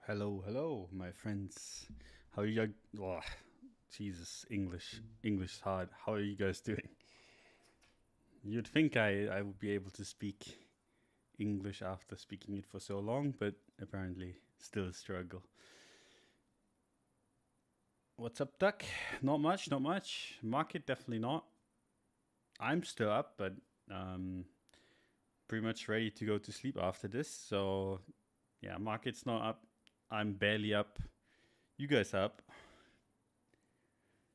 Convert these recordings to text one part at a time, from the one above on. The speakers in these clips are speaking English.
Hello, my friends. How are you? Oh, Jesus, English is hard. How are you guys doing? You'd think I would be able to speak English after speaking it for so long, but apparently still a struggle. What's up, Duck? Not much, not much. Market definitely not. I'm still up, but um, pretty much ready to go to sleep after this. So yeah, market's not up. I'm barely up. You guys are up.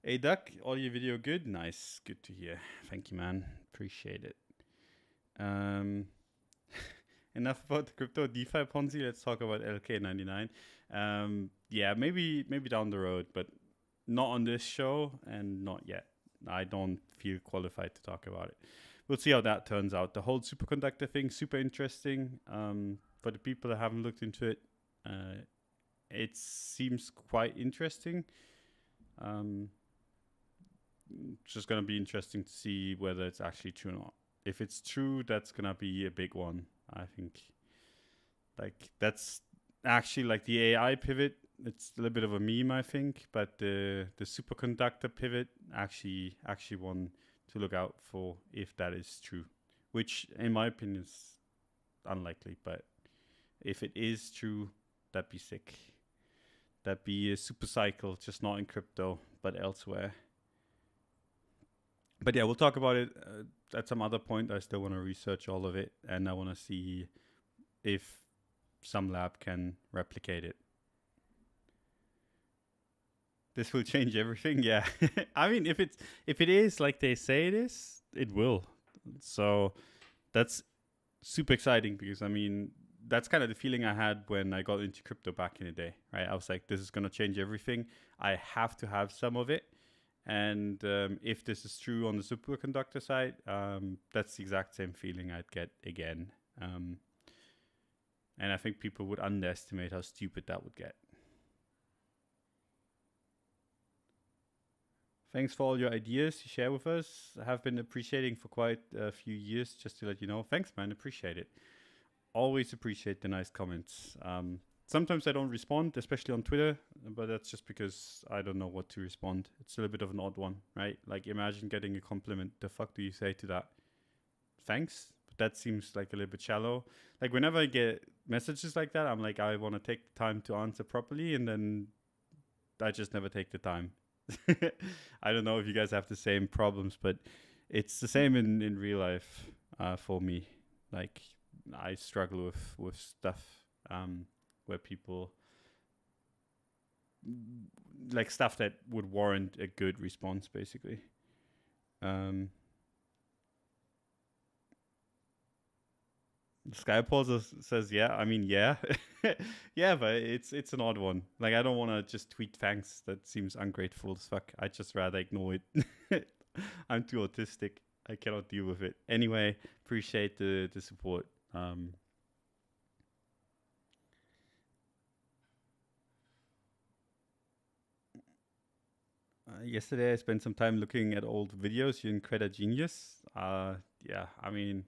Hey Duck, audio video good? Nice, good to hear. Thank you, man. Appreciate it. Um, enough about the crypto DeFi Ponzi. Let's talk about LK99. Yeah, maybe down the road, but not on this show and not yet. I don't feel qualified to talk about it. We'll see how that turns out. The whole superconductor thing, super interesting. For the people that haven't looked into it, it seems quite interesting. It's just going to be interesting to see whether it's actually true or not. If it's true, that's going to be a big one, I think. Like, that's actually like the AI pivot. It's a little bit of a meme, I think, but the superconductor pivot actually one to look out for if that is true, which in my opinion is unlikely. But if it is true, that'd be sick. That'd be a super cycle, just not in crypto, but elsewhere. But yeah, we'll talk about it at some other point. I still want to research all of it, and I want to see if some lab can replicate it. This will change everything. Yeah, I mean, if it is like they say it is, it will. So that's super exciting because I mean that's kind of the feeling I had when I got into crypto back in the day. Right, I was like, this is gonna change everything. I have to have some of it. And if this is true on the superconductor side, that's the exact same feeling I'd get again. And I think people would underestimate how stupid that would get. Thanks for all your ideas you share with us. I have been appreciating for quite a few years, just to let you know. Thanks, man. Appreciate it. Always appreciate the nice comments. Sometimes I don't respond, especially on Twitter, but that's just because I don't know what to respond. It's a little bit of an odd one, right? Like, imagine getting a compliment. The fuck do you say to that? Thanks? But that seems like a little bit shallow. Like, whenever I get messages like that, I'm like, I want to take the time to answer properly, and then I just never take the time. I don't know if you guys have the same problems, but it's the same in real life for me. Like, I struggle with stuff. Where people like stuff that would warrant a good response, basically. Skypause says, "Yeah, I mean, yeah, yeah, but it's an odd one. Like, I don't want to just tweet thanks. That seems ungrateful as fuck. I'd just rather ignore it. I'm too autistic. I cannot deal with it. Anyway, appreciate the support. Yesterday, I spent some time looking at old videos. You in Credit Genius? Yeah, I mean,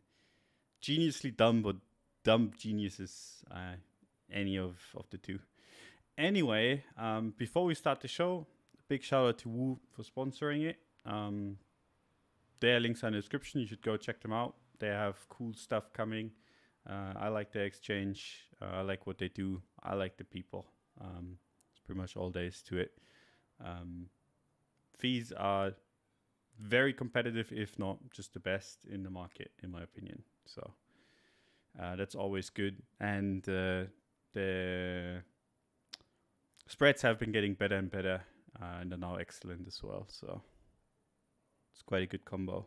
geniusly dumb, but dumb geniuses. Any of the two. Anyway, before we start the show, big shout out to Woo for sponsoring it. Their links are in the description. You should go check them out. They have cool stuff coming. I like their exchange. I like what they do. I like the people. It's pretty much all there is to it. Fees are very competitive, if not just the best in the market, in my opinion. So that's always good. And the spreads have been getting better and better, and are now excellent as well. So it's quite a good combo.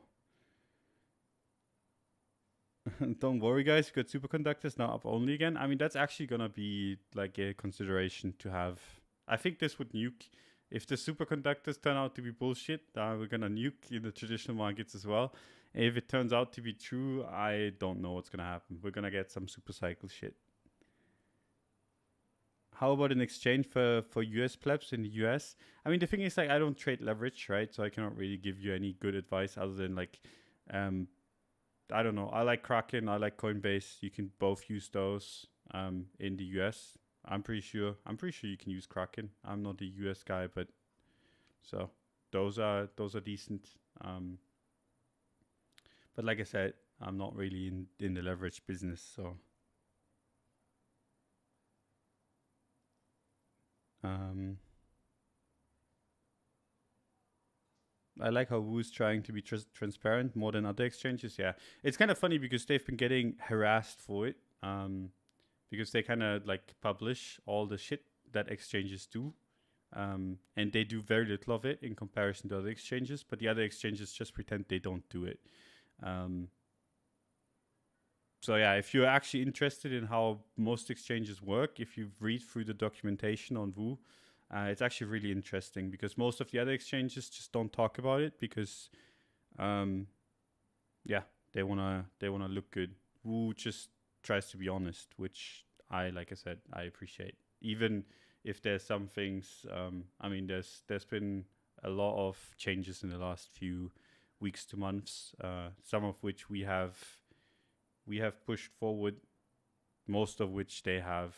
Don't worry, guys. You got superconductors now up only again. I mean, that's actually gonna be like a consideration to have. I think this would nuke. If the superconductors turn out to be bullshit, we're gonna nuke in the traditional markets as well. If it turns out to be true, I don't know what's gonna happen. We're gonna get some super cycle shit. How about an exchange for US plebs in the US? I mean, the thing is, like, I don't trade leverage, right? So I cannot really give you any good advice other than like, I don't know. I like Kraken. I like Coinbase. You can both use those in the US. I'm pretty sure you can use Kraken. I'm not a US guy, but so those are decent. But like I said, I'm not really in the leverage business, so I like how Woo's trying to be transparent more than other exchanges. Yeah, it's kind of funny because they've been getting harassed for it. Because they kind of like publish all the shit that exchanges do. And they do very little of it in comparison to other exchanges, but the other exchanges just pretend they don't do it. So yeah, if you're actually interested in how most exchanges work, if you read through the documentation on Woo, it's actually really interesting because most of the other exchanges just don't talk about it because, yeah, they wanna look good. Woo just tries to be honest, which like I said, I appreciate. Even if there's some things, I mean, there's been a lot of changes in the last few weeks to months, some of which we have pushed forward, most of which they have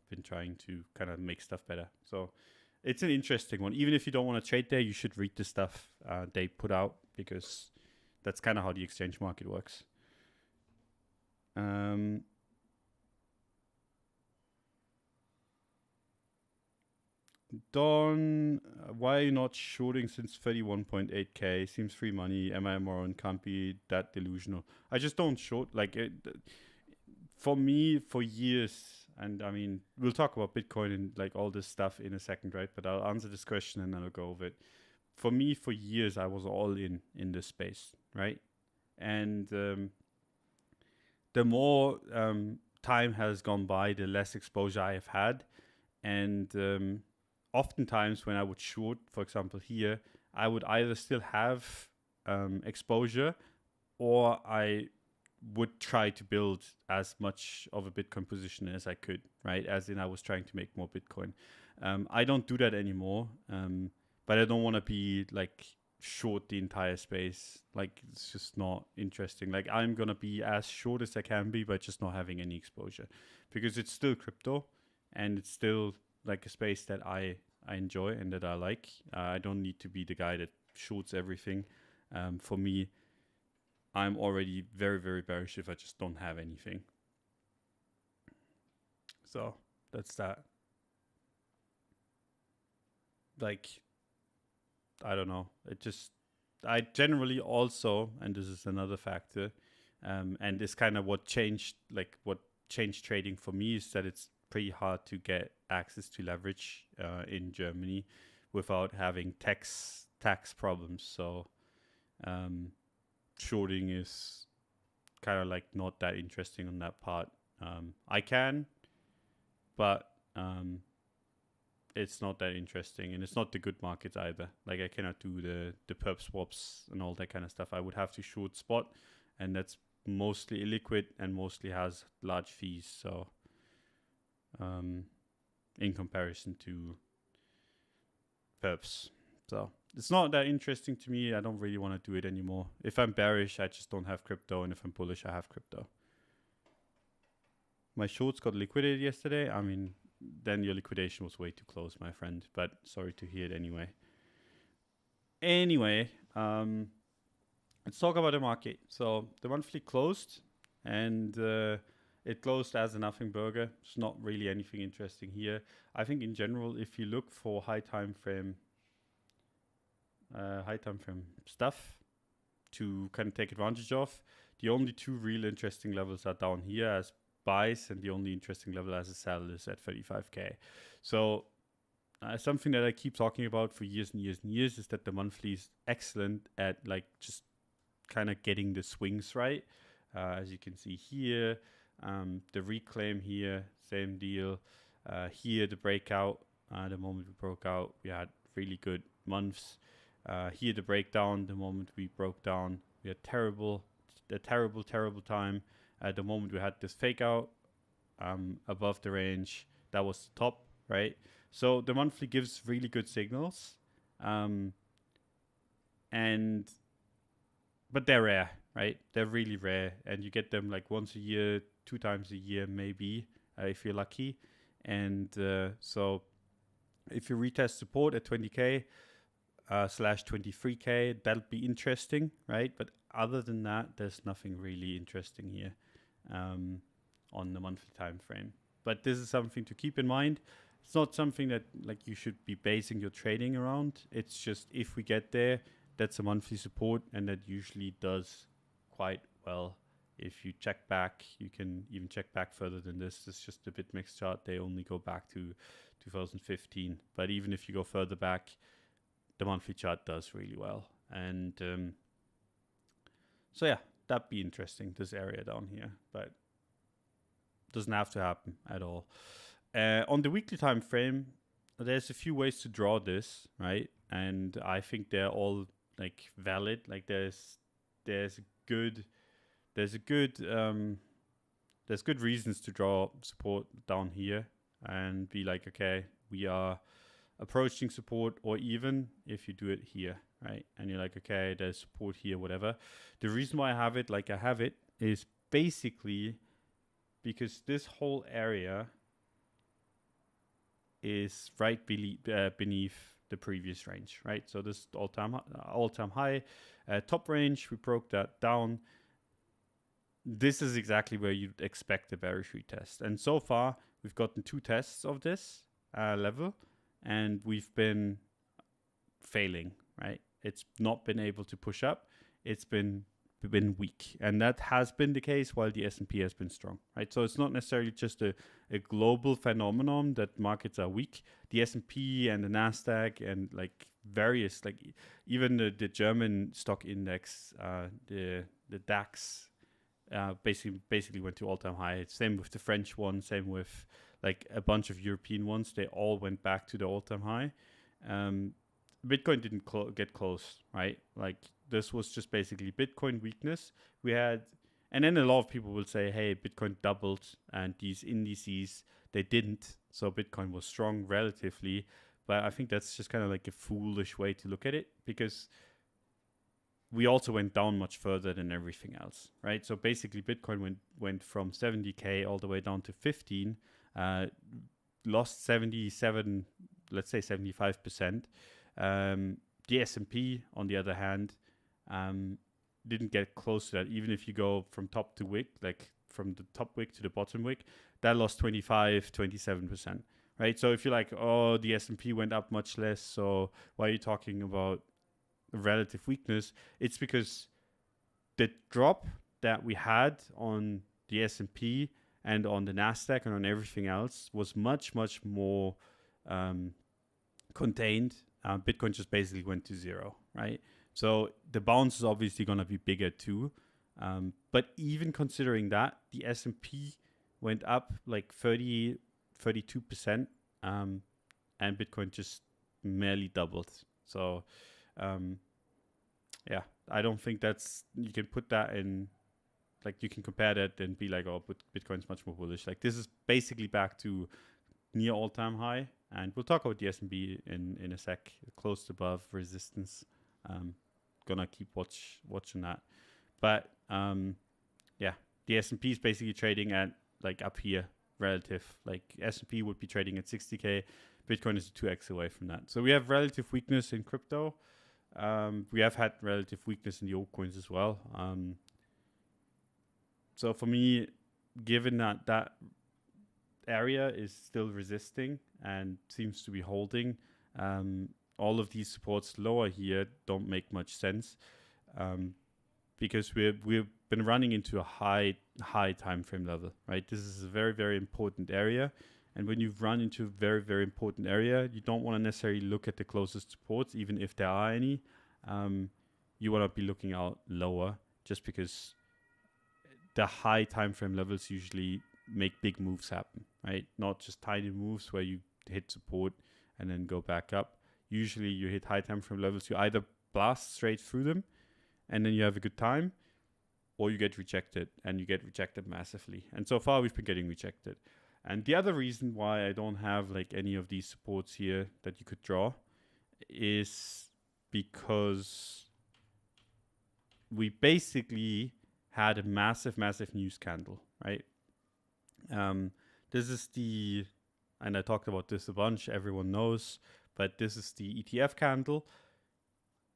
been trying to kind of make stuff better. So it's an interesting one. Even if you don't want to trade there, you should read the stuff they put out because that's kind of how the exchange market works. Don, why are you not shorting since 31.8k? Seems free money. Am I moron? Can't be that delusional. I just don't short. Like, for me, for years, and I mean, we'll talk about Bitcoin and like all this stuff in a second, right? But I'll answer this question and then I'll go over it. For me, for years, I was all in this space, right? And the more time has gone by, the less exposure I have had. And oftentimes when I would short, for example, here, I would either still have exposure or I would try to build as much of a Bitcoin position as I could, right? As in I was trying to make more Bitcoin. I don't do that anymore, but I don't want to be like short the entire space. Like it's just not interesting. Like I'm going to be as short as I can be, but just not having any exposure because it's still crypto and it's still like a space that I enjoy and that I like. I don't need to be the guy that shorts everything. For me, I'm already very, very bearish if I just don't have anything. So that's that. Like, I don't know. I generally also, and this is another factor, and this kind of what changed trading for me is that it's pretty hard to get access to leverage in Germany without having tax problems. So shorting is kind of like not that interesting on that part. I can, but it's not that interesting, and it's not the good markets either. Like I cannot do the perp swaps and all that kind of stuff. I would have to short spot, and that's mostly illiquid and mostly has large fees. So in comparison to perps, so it's not that interesting to me. I don't really want to do it anymore. If I'm bearish, I just don't have crypto, and if I'm bullish, I have crypto. My shorts got liquidated yesterday. I mean, then your liquidation was way too close, my friend. But sorry to hear it anyway. Anyway, let's talk about the market. So the monthly closed, and it closed as a nothing burger. It's not really anything interesting here. I think in general, if you look for high time frame stuff to kind of take advantage of, the only two real interesting levels are down here as buys, and the only interesting level as a sell is at 35k. So something that I keep talking about for years and years and years is that the monthly is excellent at like just kind of getting the swings right. As you can see here, the reclaim here, same deal. Here the breakout, the moment we broke out, we had really good months. Here the breakdown, the moment we broke down, we had terrible time. At the moment we had this fake out above the range, that was the top, right? So the monthly gives really good signals, but they're rare, right? They're really rare, and you get them like once a year, 2 times a year maybe, if you're lucky. And so if you retest support at 20K slash 23K, that'll be interesting, right? But other than that, there's nothing really interesting here on the monthly time frame. But this is something to keep in mind. It's not something that like you should be basing your trading around. It's just if we get there, that's a monthly support, and that usually does quite well. If you check back, you can even check back further than this. It's just a BitMEX chart. They only go back to 2015. But even if you go further back, the monthly chart does really well. And so yeah, that'd be interesting, this area down here. But doesn't have to happen at all. On the weekly time frame, there's a few ways to draw this, right? And I think they're all like valid. Like there's good reasons to draw support down here and be like, okay, we are approaching support, or even if you do it here, right? And you're like, okay, there's support here, whatever. The reason why I have it like I have it is basically because this whole area is right beneath the previous range, right? So this all-time high, top range, we broke that down. This is exactly where you'd expect a bearish retest. And so far, we've gotten 2 tests of this level, and we've been failing, right? It's not been able to push up. It's been weak, and that has been the case while the S&P has been strong, right? So it's not necessarily just a global phenomenon that markets are weak. The S&P and the Nasdaq and like various, like even the German stock index, the DAX, basically went to all-time high. Same with the French one, same with like a bunch of European ones. They all went back to the all-time high. Bitcoin didn't get close, right? Like this was just basically Bitcoin weakness. We had, and then a lot of people will say, hey, Bitcoin doubled, and these indices, they didn't. So Bitcoin was strong relatively. But I think that's just kind of like a foolish way to look at it, because we also went down much further than everything else, right? So basically Bitcoin went from 70K all the way down to 15, lost 77, let's say 75%. The S&P, on the other hand, didn't get close to that. Even if you go from top to wick, like from the top wick to the bottom wick, that lost 27%, right? So if you're like, oh, the S&P went up much less, so why are you talking about relative weakness? It's because the drop that we had on the S&P and on the Nasdaq and on everything else was much more contained. Bitcoin just basically went to zero, right? So the bounce is obviously going to be bigger too. But even considering that, the S&P went up like 32%, and Bitcoin just merely doubled. So yeah, I don't think you can put that in, like you can compare that and be like, oh, but Bitcoin's much more bullish. Like this is basically back to near all-time high, and we'll talk about the S&P in a sec. Close above resistance. Gonna keep watching that, but yeah, the S&P is basically trading at like up here relative. Like S&P would be trading at 60K. Bitcoin is 2x away from that. So we have relative weakness in crypto. We have had relative weakness in the altcoins as well. So for me, given that area is still resisting and seems to be holding, all of these supports lower here don't make much sense, because we've been running into a high time frame level, right? This is a very important area, and when you run into a very important area, you don't want to necessarily look at the closest supports, even if there are any. You want to be looking out lower, just because the high time frame levels usually make big moves happen, right? Not just tiny moves where you hit support and then go back up. Usually you hit high time frame levels, you either blast straight through them and then you have a good time, or you get rejected, and you get rejected massively. And so far we've been getting rejected. And the other reason why I don't have like any of these supports here that you could draw is because we basically had a massive news candle, right? This is the and I talked about this a bunch, everyone knows, but this is the ETF candle.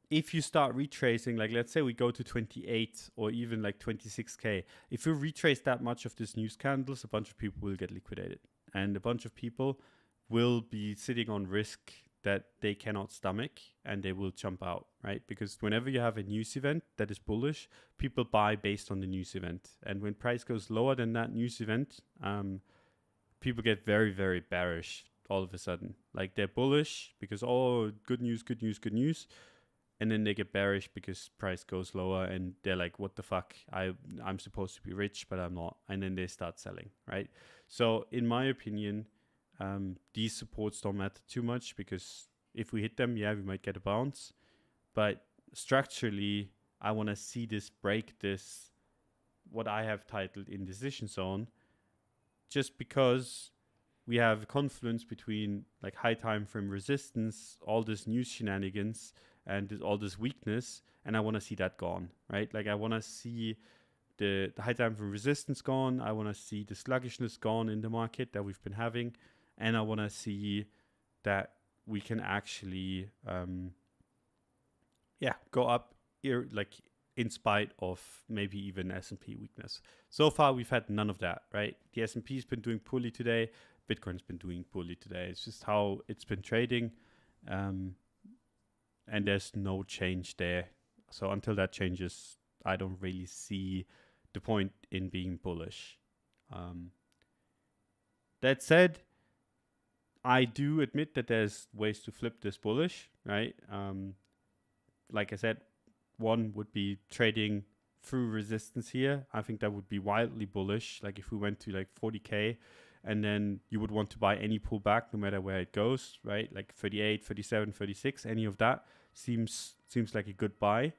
If you start retracing, like let's say we go to 28 or even like 26K, if you retrace that much of this news candles, a bunch of people will get liquidated. And a bunch of people will be sitting on risk that they cannot stomach, and they will jump out, right? Because whenever you have a news event that is bullish, people buy based on the news event. And when price goes lower than that news event, people get very, very bearish all of a sudden. Like they're bullish because, oh, good news, good news, good news. And then they get bearish because price goes lower, and they're like, what the fuck? I'm supposed to be rich, but I'm not. And then they start selling, right? So in my opinion, these supports don't matter too much, because if we hit them, yeah, we might get a bounce. But structurally, I want to see this break this, what I have titled indecision zone, just because we have confluence between like high time frame resistance, all this news shenanigans, and all this weakness, and I want to see that gone, right? Like I want to see the high time frame resistance gone. I want to see the sluggishness gone in the market that we've been having, and I want to see that we can actually, go up here, like in spite of maybe even S&P weakness. So far, we've had none of that, right? The S&P's been doing poorly today. Bitcoin's been doing poorly today. It's just how it's been trading. And there's no change there. So until that changes, I don't really see the point in being bullish. That said, I do admit that there's ways to flip this bullish, right? Like I said, one would be trading through resistance here. I think that would be wildly bullish. Like if we went to like 40K, and then you would want to buy any pullback no matter where it goes, right? Like 38, 37, 36, any of that seems like a good buy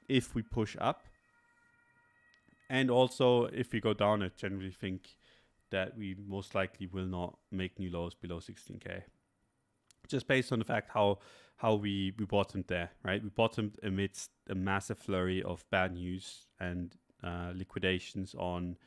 if we push up. And also if we go down, I generally think that we most likely will not make new lows below 16K. Just based on the fact how we bottomed there, right? We bottomed amidst a massive flurry of bad news and liquidations on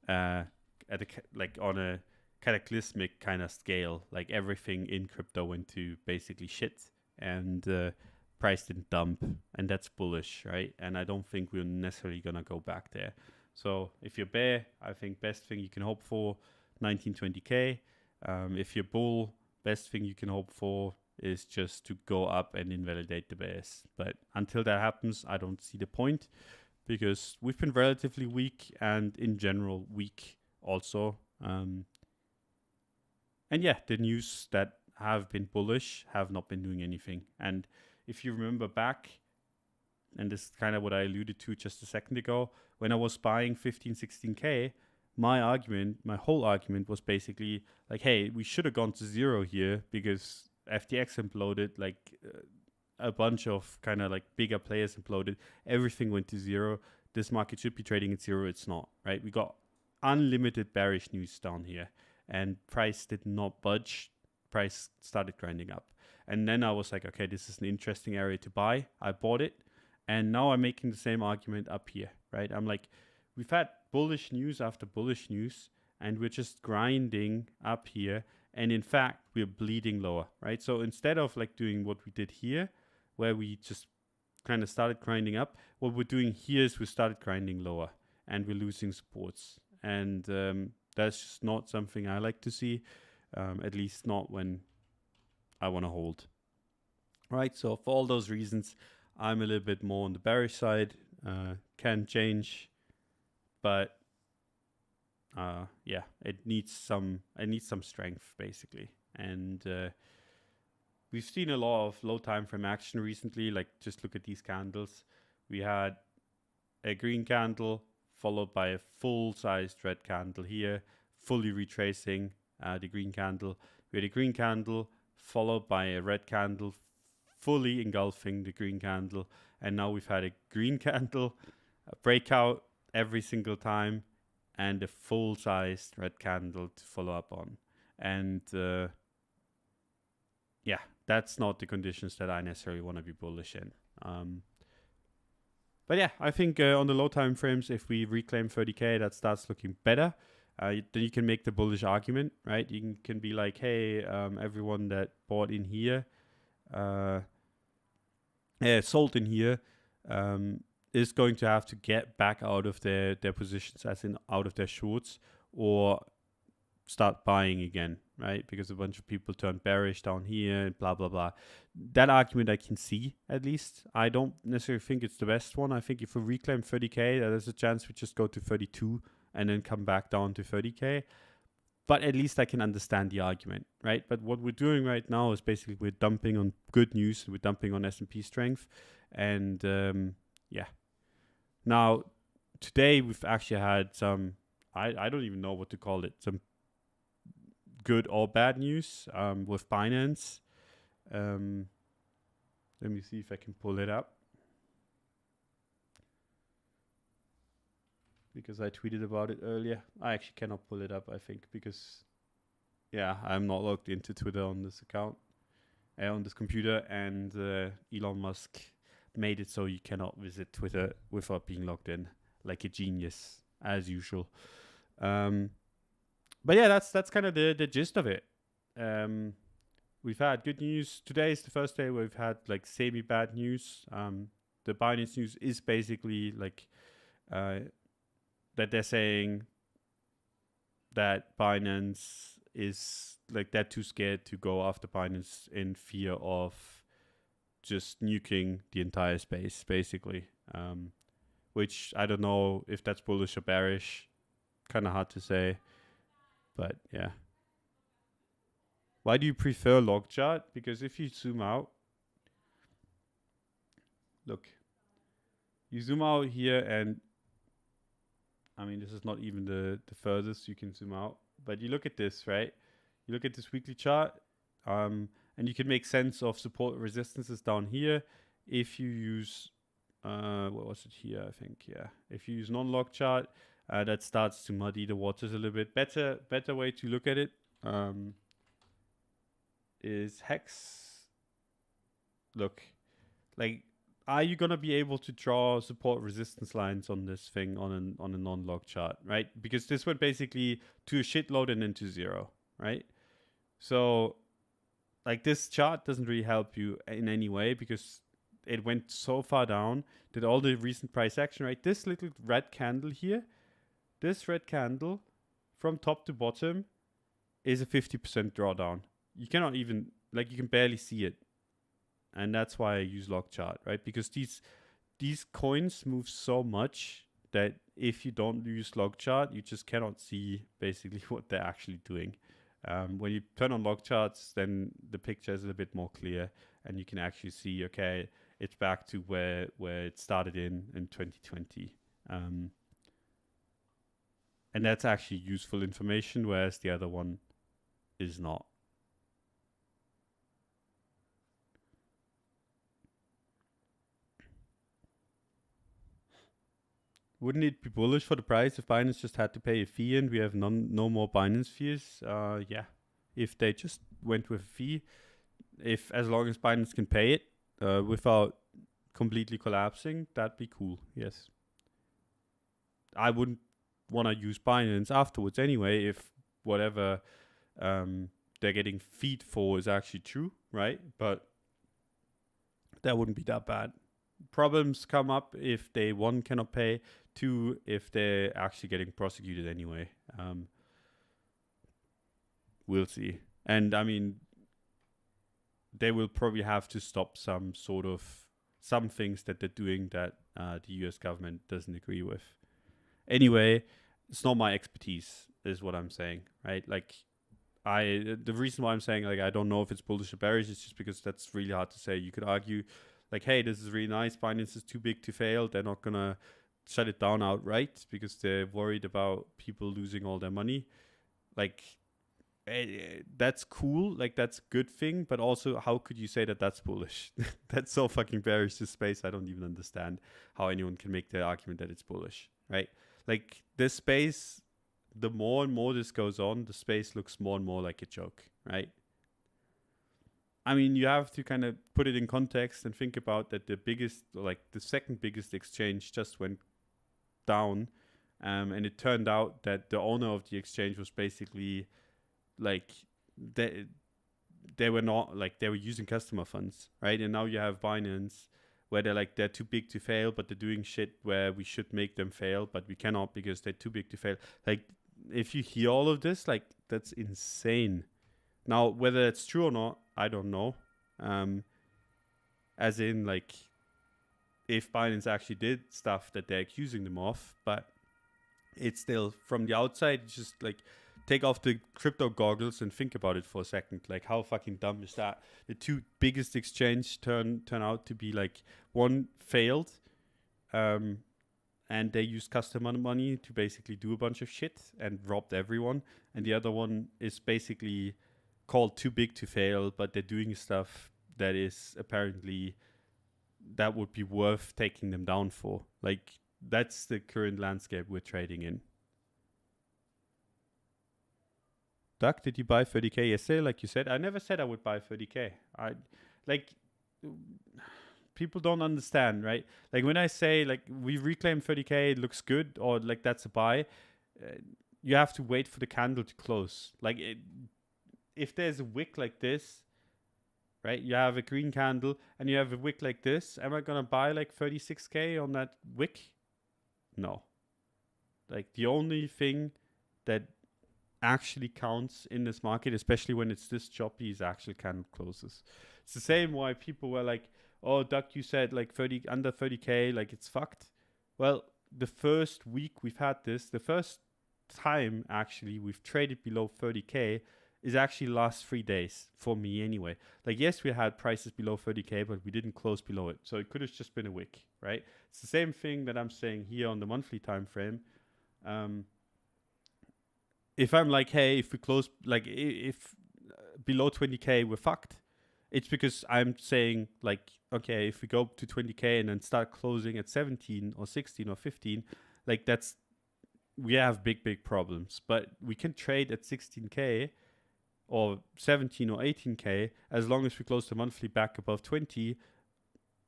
on a cataclysmic kind of scale. Like everything in crypto went to basically shit, and price didn't dump, and that's bullish, right? And I don't think we're necessarily gonna go back there. So if you're bear, I think best thing you can hope for 19-20K. If you're bull, best thing you can hope for is just to go up and invalidate the bears. But until that happens, I don't see the point, because we've been relatively weak, and in general weak also. And yeah, the news that have been bullish have not been doing anything. And if you remember back, and this is kind of what I alluded to just a second ago, when I was buying 15-16K, my whole argument was basically like, hey, we should have gone to zero here, because FTX imploded, like a bunch of kind of like bigger players imploded, everything went to zero. This market should be trading at zero. It's not, right? We got unlimited bearish news down here, and price did not budge. Price started grinding up, and then I was like, okay, this is an interesting area to buy. I bought it, and now I'm making the same argument up here, right? I'm like, we've had bullish news after bullish news, and we're just grinding up here, and in fact we're bleeding lower, right? So instead of like doing what we did here, where we just kind of started grinding up, what we're doing here is we started grinding lower, and we're losing supports. And that's just not something I like to see, at least not when I want to hold. Right, so for all those reasons, I'm a little bit more on the bearish side. Can change, but it needs some strength basically. And we've seen a lot of low time frame action recently. Like just look at these candles. We had a green candle followed by a full-sized red candle here, fully retracing the green candle. We had a green candle followed by a red candle, fully engulfing the green candle. And now we've had a green candle, a breakout every single time, and a full-sized red candle to follow up on. And that's not the conditions that I necessarily want to be bullish in. But yeah, I think on the low time frames, if we reclaim 30K, that starts looking better. then you can make the bullish argument, right? You can be like, hey, everyone that bought in here, sold in here, is going to have to get back out of their positions, as in out of their shorts, or start buying again, right? Because a bunch of people turned bearish down here and blah, blah, blah. That argument I can see, at least. I don't necessarily think it's the best one. I think if we reclaim 30K, there's a chance we just go to 32 and then come back down to 30K. But at least I can understand the argument, right? But what we're doing right now is basically we're dumping on good news. We're dumping on S&P strength. And yeah. Now, today we've actually had some, I don't even know what to call it, some good or bad news with Binance. Let me see if I can pull it up, because I tweeted about it earlier. I actually cannot pull it up, I think, because yeah, I'm not logged into Twitter on this account, on this computer, and Elon Musk made it so you cannot visit Twitter without being logged in, like a genius, as usual. But yeah, that's kind of the gist of it. We've had good news. Today is the first day we've had like semi-bad news. The Binance news is basically like that they're saying that Binance is like, they're too scared to go after Binance in fear of just nuking the entire space, basically. Which I don't know if that's bullish or bearish. Kind of hard to say. But yeah. Why do you prefer log chart? Because if you zoom out, look, you zoom out here, and I mean, this is not even the furthest you can zoom out, but you look at this, right? You look at this weekly chart, and you can make sense of support resistances down here. If you use, what was it here? I think, yeah. If you use non-log chart, that starts to muddy the waters a little bit. Better way to look at it is Hex. Look, like, are you gonna be able to draw support resistance lines on this thing on a non-log chart, right? Because this went basically to a shitload and then to zero, right? So, like, this chart doesn't really help you in any way because it went so far down, did all the recent price action, right? This little red candle here, this red candle from top to bottom is a 50% drawdown. You cannot even, like, you can barely see it. And that's why I use log chart, right? Because these coins move so much that if you don't use log chart, you just cannot see basically what they're actually doing. When you turn on log charts, then the picture is a little bit more clear, and you can actually see, okay, it's back to where it started in 2020. And that's actually useful information, whereas the other one is not. Wouldn't it be bullish for the price if Binance just had to pay a fee and we have no more Binance fees? Yeah, if they just went with a fee, as long as Binance can pay it without completely collapsing, that'd be cool. Yes, I wouldn't want to use Binance afterwards anyway if whatever they're getting feed for is actually true, right? But that wouldn't be that bad. Problems come up if they, one, cannot pay, two, if they're actually getting prosecuted anyway. We'll see. And I mean, they will probably have to stop some things that they're doing that the US government doesn't agree with. Anyway, it's not my expertise, is what I'm saying, right? Like, the reason why I'm saying, like, I don't know if it's bullish or bearish is just because that's really hard to say. You could argue, like, hey, this is really nice. Binance is too big to fail. They're not going to shut it down outright because they're worried about people losing all their money. Like, that's cool. Like, that's a good thing. But also, how could you say that that's bullish? That's so fucking bearish, this space. I don't even understand how anyone can make the argument that it's bullish, right? Like, this space, the more and more this goes on, the space looks more and more like a joke, right? I mean, you have to kind of put it in context and think about that the second biggest exchange just went down, And it turned out that the owner of the exchange was basically like they were not like they were using customer funds, right? And now you have Binance where they're too big to fail, but they're doing shit where we should make them fail, but we cannot because they're too big to fail. Like, if you hear all of this, like, that's insane. Now, whether it's true or not, I don't know. As in, like, if Binance actually did stuff that they're accusing them of, but it's still, from the outside, it's just like, take off the crypto goggles and think about it for a second. Like, how fucking dumb is that? The two biggest exchange turn out to be like, one failed, and they used customer money to basically do a bunch of shit and robbed everyone. And the other one is basically called too big to fail, but they're doing stuff that is apparently that would be worth taking them down for. Like, that's the current landscape we're trading in. Doug, did you buy 30K yesterday? Like you said, I never said I would buy 30K. People don't understand, right? Like, when I say, like, we reclaimed 30K, it looks good, or like that's a buy, you have to wait for the candle to close. Like, if there's a wick like this, right? You have a green candle and you have a wick like this. Am I gonna buy like 36K on that wick? No. Like, the only thing that actually counts in this market, especially when it's this choppy, is actual candle closes. It's the same why people were like, oh, Doug, you said like under 30K, like it's fucked. Well, the first week we've had this, the first time actually we've traded below 30K is actually last 3 days for me anyway. Like, yes, we had prices below 30K, but we didn't close below it. So it could have just been a wick, right? It's the same thing that I'm saying here on the monthly time frame. If I'm like, hey, if we close, like, if below 20K, we're fucked, it's because I'm saying, like, okay, if we go to 20K and then start closing at 17 or 16 or 15, like, we have big problems. But we can trade at 16K or 17 or 18K as long as we close the monthly back above 20.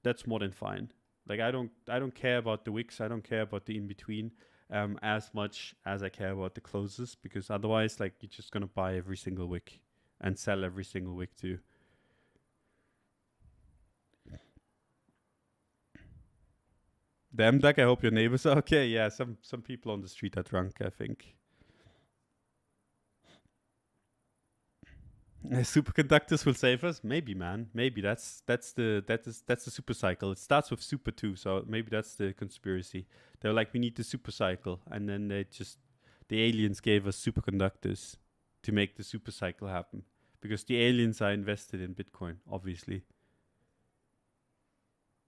That's more than fine. Like, I don't care about the wicks. I don't care about the in-between. As much as I care about the closes, because otherwise, like, you're just gonna buy every single wick and sell every single wick too. Damn, Doug, I hope your neighbors are okay. Yeah, some people on the street are drunk, I think. Superconductors will save us. Maybe, man. Maybe that's the super cycle. It starts with super too, so maybe that's the conspiracy. They're like, we need the super cycle, and then the aliens gave us superconductors to make the super cycle happen, because the aliens are invested in Bitcoin, obviously.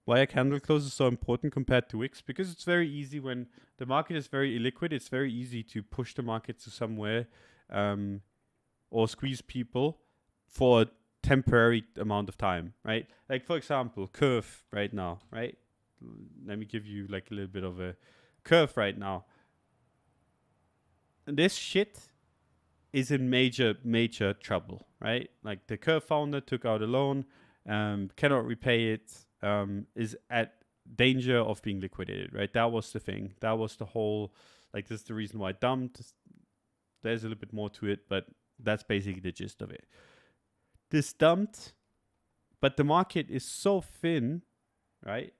Why are candle closes so important compared to wicks? Because it's very easy when the market is very illiquid. It's very easy to push the market to somewhere, or squeeze people for a temporary amount of time, right? Like, for example, curve right now, right? Let me give you like a little bit of a curve right now. This shit is in major trouble, right? Like, the curve founder took out a loan, cannot repay it, is at danger of being liquidated, right? That was the thing. That was the whole, like, this is the reason why it dumped. There's a little bit more to it, but that's basically the gist of it. This dumped, but the market is so thin, right?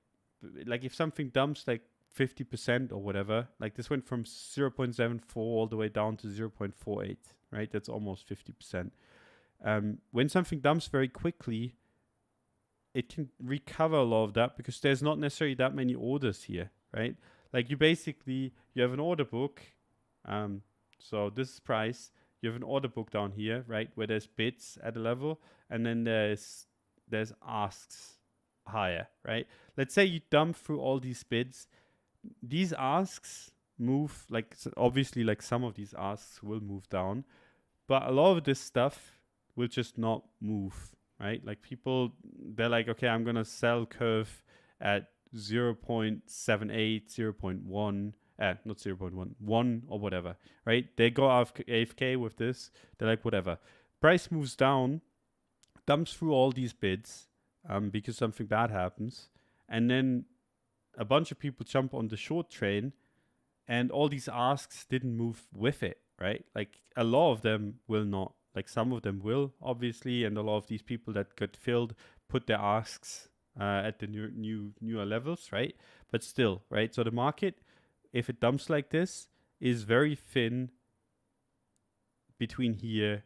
Like, if something dumps like 50% or whatever, like this went from 0.74 all the way down to 0.48, right? That's almost 50%. When something dumps very quickly, it can recover a lot of that because there's not necessarily that many orders here, right? Like, you have an order book. So this is price. You have an order book down here, right, where there's bids at a level, and then there's asks higher, right? Let's say you dump through all these bids. These asks move, like, obviously, like, some of these asks will move down, but a lot of this stuff will just not move, right? Like, people, they're like, okay, I'm gonna sell curve at 0.78, 0.1. Not 0.1, 1 or whatever, right? They go AFK with this. They're like, whatever. Price moves down, dumps through all these bids because something bad happens. And then a bunch of people jump on the short train And all these asks didn't move with it, right? Like a lot of them will not. Like some of them will, obviously, and a lot of these people that got filled put their asks at the newer levels, right? But still, right? So the market, if it dumps like this, is very thin between here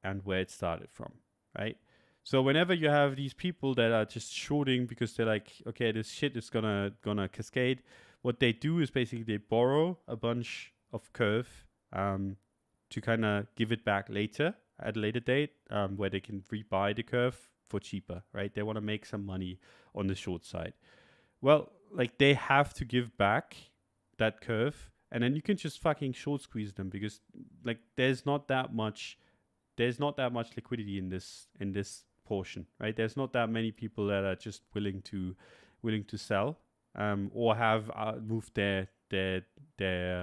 and where it started from, right? So whenever you have these people that are just shorting because they're like, okay, this shit is gonna cascade, what they do is basically they borrow a bunch of curve to kind of give it back later at a later date, where they can rebuy the curve for cheaper, right? They want to make some money on the short side. Well, like they have to give back that curve, and then you can just fucking short squeeze them because like there's not that much liquidity in this portion, right? There's not that many people that are just willing to sell or have moved their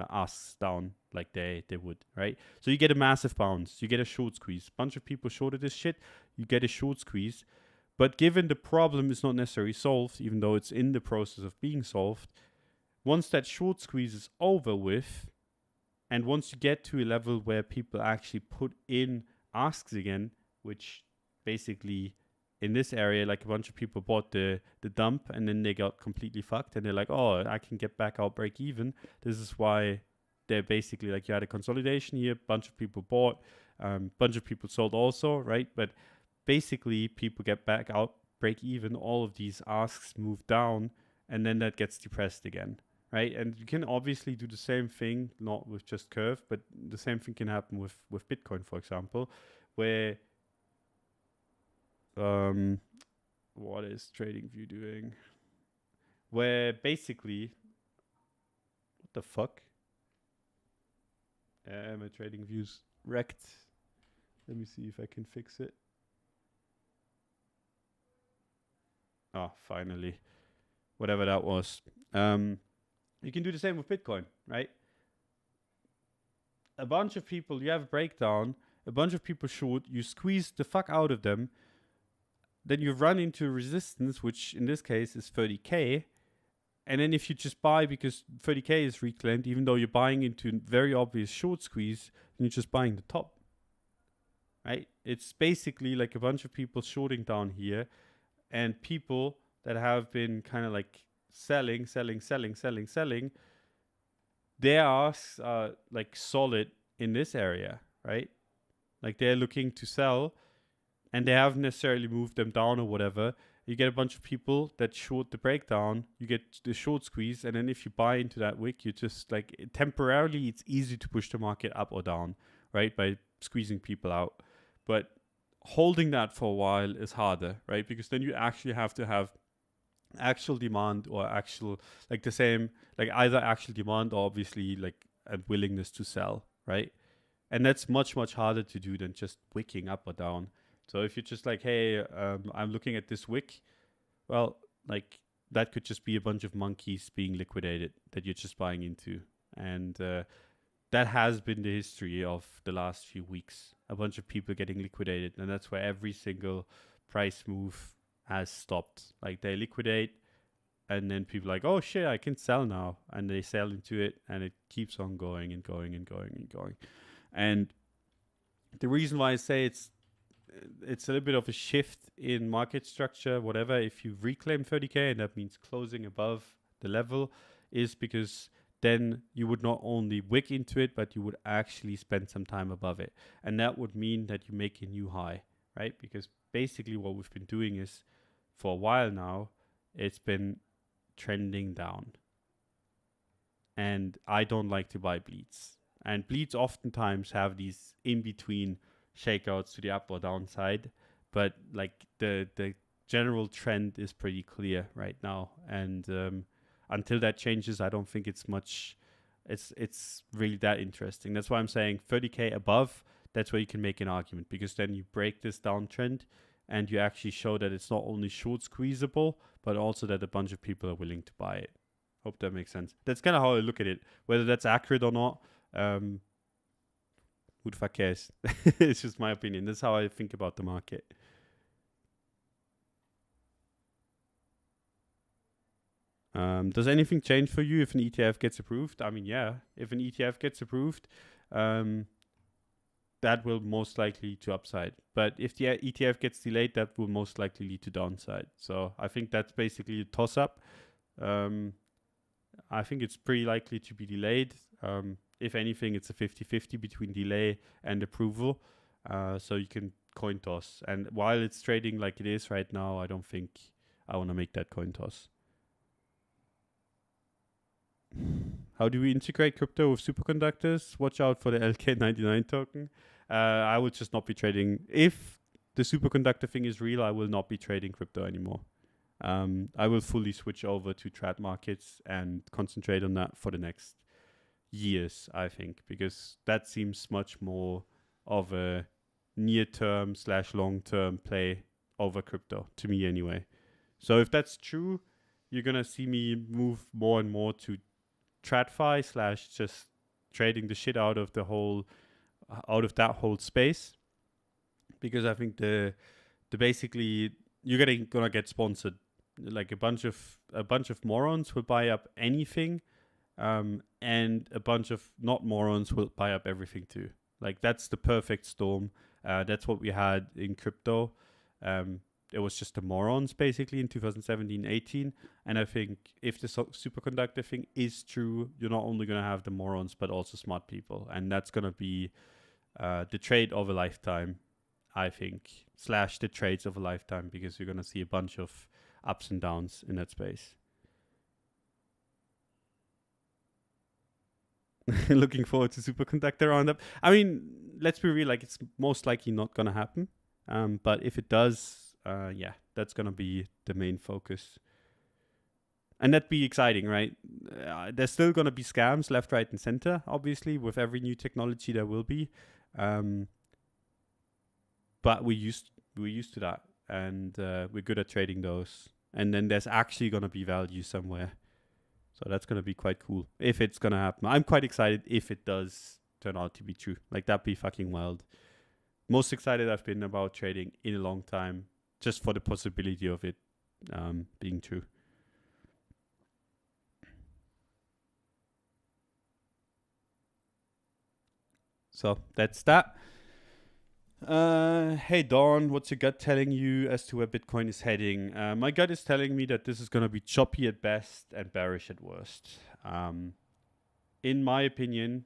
asks down like they would, right? So you get a massive bounce, you get a short squeeze. Bunch of people shorted this shit, you get a short squeeze. But given the problem is not necessarily solved, even though it's in the process of being solved, once that short squeeze is over with, and once you get to a level where people actually put in asks again, which basically in this area, like a bunch of people bought the dump and then they got completely fucked and they're like, oh, I can get back out break even. This is why they're basically like, you had a consolidation here, bunch of people bought, bunch of people sold also, right? But basically people get back out break even, all of these asks move down, and then that gets depressed again, right? And you can obviously do the same thing, not with just curve, but the same thing can happen with Bitcoin, for example, where what is TradingView doing? Where basically, what the fuck? My TradingView's wrecked. Let me see if I can fix it. Oh, finally. Whatever that was. You can do the same with Bitcoin, right? A bunch of people, you have a breakdown, a bunch of people short, you squeeze the fuck out of them, then you run into resistance, which in this case is 30K. And then if you just buy because 30K is reclaimed, even though you're buying into a very obvious short squeeze, then you're just buying the top, right? It's basically like a bunch of people shorting down here, and people that have been kind of like selling, their asks are like solid in this area, right? Like they're looking to sell and they haven't necessarily moved them down or whatever. You get a bunch of people that short the breakdown, you get the short squeeze, and then if you buy into that wick, you just like temporarily, it's easy to push the market up or down, right? By squeezing people out. But holding that for a while is harder, right? Because then you actually have to have actual demand or actual, like the same, like either actual demand or obviously like a willingness to sell, right? And that's much, much harder to do than just wicking up or down. So if you're just like, hey, I'm looking at this wick, well, like that could just be a bunch of monkeys being liquidated that you're just buying into. And that has been the history of the last few weeks. A bunch of people getting liquidated. And that's where every single price move has stopped. Like they liquidate and then people are like, oh shit, I can sell now. And they sell into it and it keeps on going and going and going and going. And the reason why I say it's a little bit of a shift in market structure, whatever, if you reclaim 30K, and that means closing above the level, is because then you would not only wick into it, but you would actually spend some time above it. And that would mean that you make a new high, right? Because basically what we've been doing is, for a while now, it's been trending down. And I don't like to buy bleeds. And bleeds oftentimes have these in-between shakeouts to the up or downside, but like the general trend is pretty clear right now, and until that changes, I don't think it's really that interesting. That's why I'm saying 30K above, that's where you can make an argument, because then you break this downtrend and you actually show that it's not only short squeezable, but also that a bunch of people are willing to buy it. Hope that makes sense. That's kind of how I look at it. Whether that's accurate or not, who the fuck cares? It's just my opinion. That's how I think about the market. Does anything change for you if an ETF gets approved? I mean, yeah, if an ETF gets approved, that will most likely to upside. But if the ETF gets delayed, that will most likely lead to downside. So I think that's basically a toss-up. I think it's pretty likely to be delayed. If anything, it's a 50-50 between delay and approval. So you can coin toss. And while it's trading like it is right now, I don't think I want to make that coin toss. How do we integrate crypto with superconductors? Watch out for the LK99 token. I will just not be trading. If the superconductor thing is real, I will not be trading crypto anymore. I will fully switch over to trad markets and concentrate on that for the next years, I think, because that seems much more of a near-term / long-term play over crypto, to me anyway. So if that's true, you're going to see me move more and more to TradFi / just trading the shit out of that whole space, because I think the basically you're gonna get sponsored. Like a bunch of morons will buy up anything, and a bunch of not morons will buy up everything too. Like that's the perfect storm. That's what we had in crypto. It was just the morons basically in 2017-18. And I think if the superconductor thing is true, you're not only going to have the morons, but also smart people. And that's going to be the trade of a lifetime, I think, / the trades of a lifetime, because you're going to see a bunch of ups and downs in that space. Looking forward to Superconductor Roundup. I mean, let's be real, like it's most likely not going to happen. But if it does, yeah, that's going to be the main focus. And that'd be exciting, right? There's still going to be scams left, right, and center, obviously. With every new technology, there will be. But we're used to that. And we're good at trading those. And then there's actually going to be value somewhere. So that's going to be quite cool if it's going to happen. I'm quite excited if it does turn out to be true. Like, that'd be fucking wild. Most excited I've been about trading in a long time, just for the possibility of it being true. So that's that. Hey Dawn, what's your gut telling you as to where Bitcoin is heading? My gut is telling me that this is going to be choppy at best and bearish at worst. In my opinion,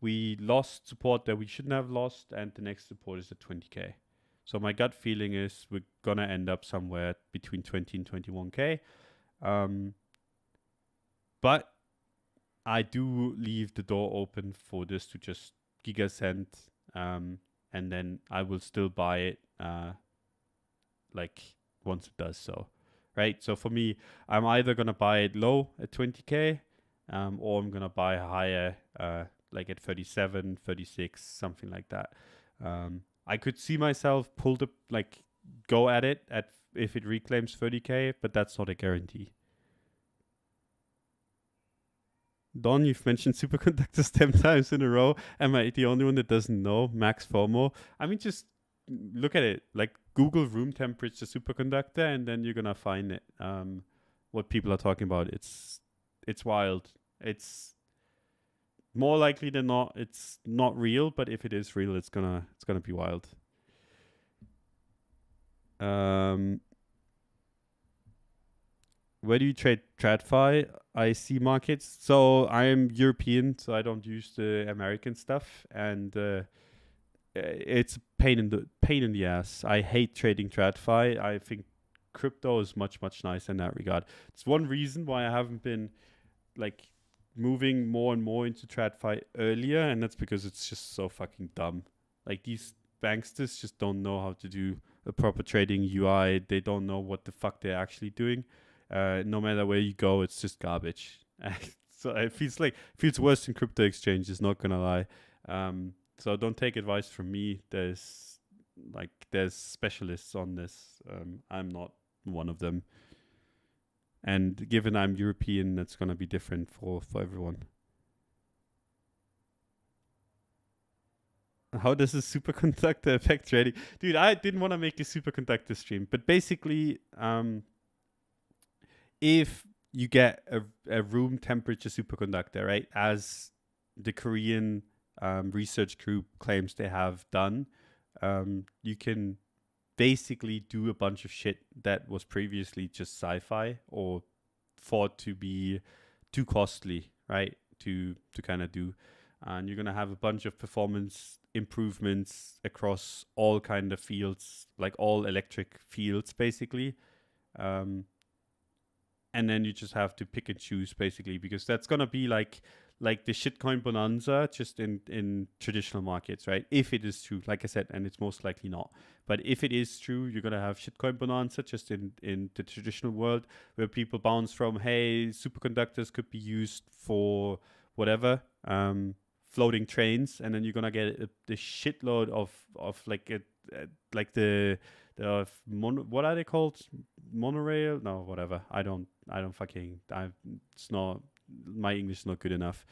we lost support that we shouldn't have lost, and the next support is at 20k. So my gut feeling is we're gonna end up somewhere between 20 and 21k. But I do leave the door open for this to just gigacent, and then I will still buy it like once it does so, right? So for me, I'm either gonna buy it low at 20k, or I'm gonna buy higher, like at 37, 36, something like that. I could see myself go at it if it reclaims 30k, but that's not a guarantee. Don, you've mentioned superconductors 10 times in a row. Am I the only one that doesn't know? Max FOMO. I mean, just look at it. Like, Google room temperature superconductor, and then you're gonna find it. What people are talking about. It's wild. It's more likely than not, it's not real. But if it is real, it's gonna be wild. Where do you trade TradFi? IC markets. So I am European, so I don't use the American stuff, and it's a pain in the ass. I hate trading TradFi. I think crypto is much nicer in that regard. It's one reason why I haven't been like moving more and more into TradFi earlier, and that's because it's just so fucking dumb. Like, these banksters just don't know how to do a proper trading UI. They don't know what the fuck they're actually doing. No matter where you go, it's just garbage. So it feels worse than crypto exchanges, not gonna lie. So don't take advice from me. There's specialists on this. I'm not one of them. And given I'm European, that's gonna be different for everyone. How does a superconductor affect trading? Dude, I didn't want to make a superconductor stream, but basically, if you get a room temperature superconductor, right? As the Korean research group claims they have done, you can basically do a bunch of shit that was previously just sci-fi or thought to be too costly, right? To kind of do. And you're going to have a bunch of performance improvements across all kind of fields, like all electric fields, basically. And then you just have to pick and choose, basically, because that's going to be like the shitcoin bonanza just in traditional markets, right? If it is true, like I said, and it's most likely not. But if it is true, you're going to have shitcoin bonanza just in the traditional world, where people bounce from, hey, superconductors could be used for whatever, floating trains, and then you're going to get the shitload of like the what are they called? Monorail? No, whatever. It's not, my English is not good enough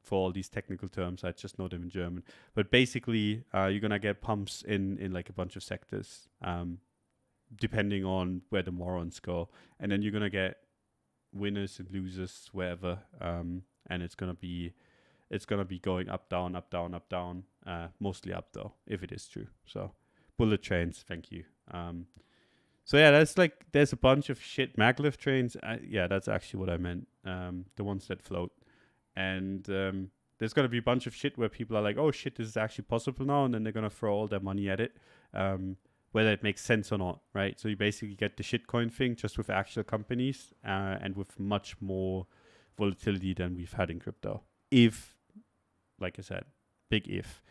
for all these technical terms. I just know them in German. But basically, you're gonna get pumps in like a bunch of sectors, depending on where the morons go, and then you're gonna get winners and losers wherever, and it's gonna be going up, down, up, down, up, down, mostly up though, if it is true. So bullet trains, thank you. So yeah, there's a bunch of shit maglev trains. Yeah, that's actually what I meant. The ones that float. And there's going to be a bunch of shit where people are like, oh shit, this is actually possible now. And then they're going to throw all their money at it, whether it makes sense or not, right? So you basically get the shitcoin thing just with actual companies and with much more volatility than we've had in crypto. If, like I said, big if.